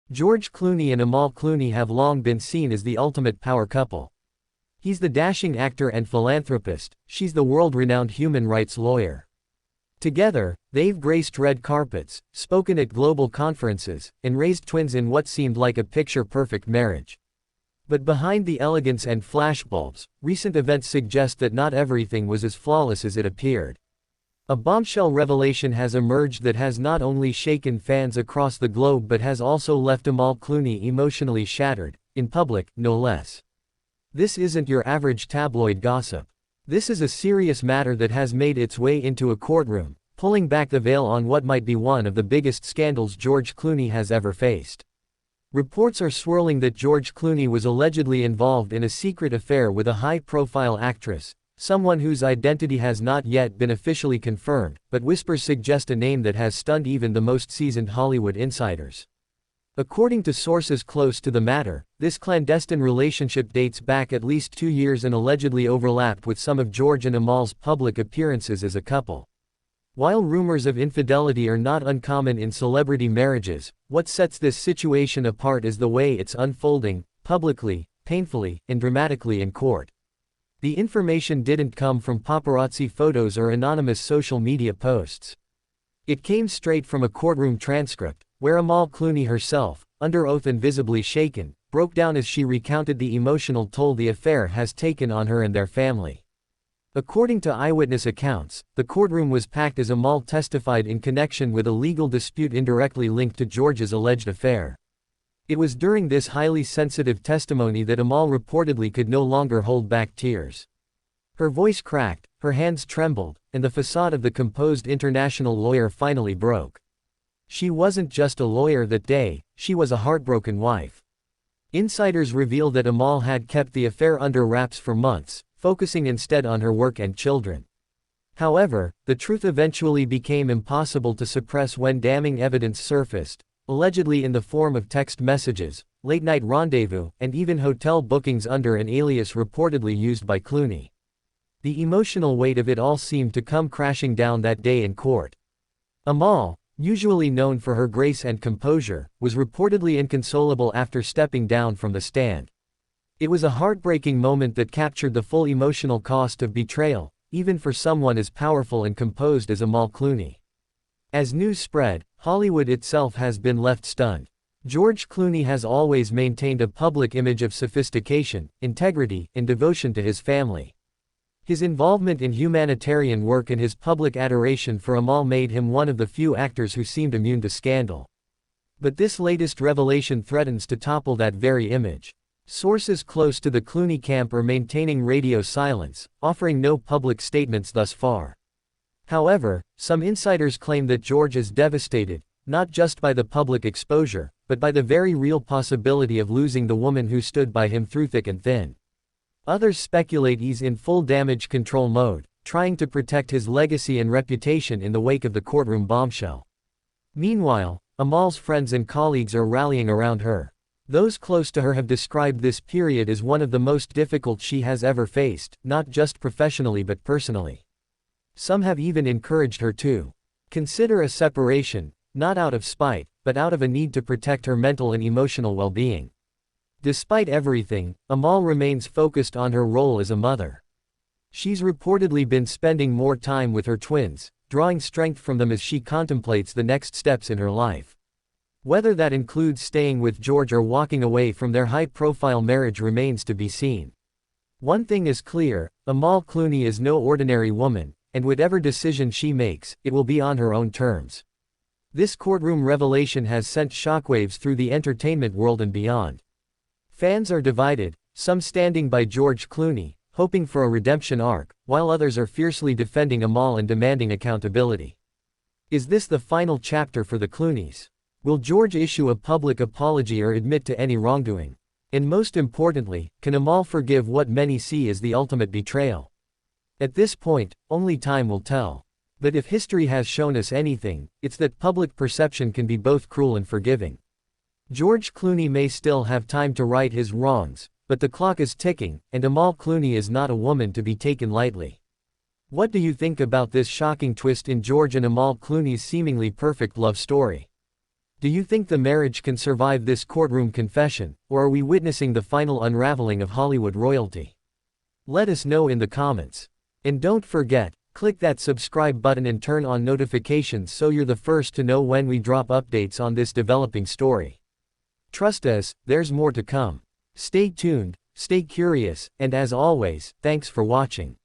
George Clooney and Amal Clooney have long been seen as the ultimate power couple. He's the dashing actor and philanthropist, she's the world-renowned human rights lawyer. Together, they've graced red carpets, spoken at global conferences, and raised twins in what seemed like a picture-perfect marriage. But behind the elegance and flashbulbs, recent events suggest that not everything was as flawless as it appeared. A bombshell revelation has emerged that has not only shaken fans across the globe but has also left Amal Clooney emotionally shattered, in public, no less. This isn't your average tabloid gossip. This is a serious matter that has made its way into a courtroom, pulling back the veil on what might be one of the biggest scandals George Clooney has ever faced. Reports are swirling that George Clooney was allegedly involved in a secret affair with a high-profile actress, someone whose identity has not yet been officially confirmed, but whispers suggest a name that has stunned even the most seasoned Hollywood insiders. According to sources close to the matter, this clandestine relationship dates back at least 2 years and allegedly overlapped with some of George and Amal's public appearances as a couple. While rumors of infidelity are not uncommon in celebrity marriages, what sets this situation apart is the way it's unfolding, publicly, painfully, and dramatically in court. The information didn't come from paparazzi photos or anonymous social media posts. It came straight from a courtroom transcript, where Amal Clooney herself, under oath and visibly shaken, broke down as she recounted the emotional toll the affair has taken on her and their family. According to eyewitness accounts, the courtroom was packed as Amal testified in connection with a legal dispute indirectly linked to George's alleged affair. It was during this highly sensitive testimony that Amal reportedly could no longer hold back tears. Her voice cracked, her hands trembled, and the facade of the composed international lawyer finally broke. She wasn't just a lawyer that day, she was a heartbroken wife. Insiders reveal that Amal had kept the affair under wraps for months, focusing instead on her work and children. However, the truth eventually became impossible to suppress when damning evidence surfaced, allegedly in the form of text messages, late-night rendezvous, and even hotel bookings under an alias reportedly used by Clooney. The emotional weight of it all seemed to come crashing down that day in court. Amal, usually known for her grace and composure, was reportedly inconsolable after stepping down from the stand. It was a heartbreaking moment that captured the full emotional cost of betrayal, even for someone as powerful and composed as Amal Clooney. As news spread, Hollywood itself has been left stunned. George Clooney has always maintained a public image of sophistication, integrity, and devotion to his family. His involvement in humanitarian work and his public adoration for Amal made him one of the few actors who seemed immune to scandal. But this latest revelation threatens to topple that very image. Sources close to the Clooney camp are maintaining radio silence, offering no public statements thus far. However, some insiders claim that George is devastated, not just by the public exposure, but by the very real possibility of losing the woman who stood by him through thick and thin. Others speculate he's in full damage control mode, trying to protect his legacy and reputation in the wake of the courtroom bombshell. Meanwhile, Amal's friends and colleagues are rallying around her. Those close to her have described this period as one of the most difficult she has ever faced, not just professionally but personally. Some have even encouraged her to consider a separation, not out of spite, but out of a need to protect her mental and emotional well-being. Despite everything, Amal remains focused on her role as a mother. She's reportedly been spending more time with her twins, drawing strength from them as she contemplates the next steps in her life. Whether that includes staying with George or walking away from their high-profile marriage remains to be seen. One thing is clear, Amal Clooney is no ordinary woman, and whatever decision she makes, it will be on her own terms. This courtroom revelation has sent shockwaves through the entertainment world and beyond. Fans are divided, some standing by George Clooney, hoping for a redemption arc, while others are fiercely defending Amal and demanding accountability. Is this the final chapter for the Clooneys? Will George issue a public apology or admit to any wrongdoing? And most importantly, can Amal forgive what many see as the ultimate betrayal? At this point, only time will tell. But if history has shown us anything, it's that public perception can be both cruel and forgiving. George Clooney may still have time to right his wrongs, but the clock is ticking, and Amal Clooney is not a woman to be taken lightly. What do you think about this shocking twist in George and Amal Clooney's seemingly perfect love story? Do you think the marriage can survive this courtroom confession, or are we witnessing the final unraveling of Hollywood royalty? Let us know in the comments. And don't forget, click that subscribe button and turn on notifications so you're the first to know when we drop updates on this developing story. Trust us, there's more to come. Stay tuned, stay curious, and as always, thanks for watching.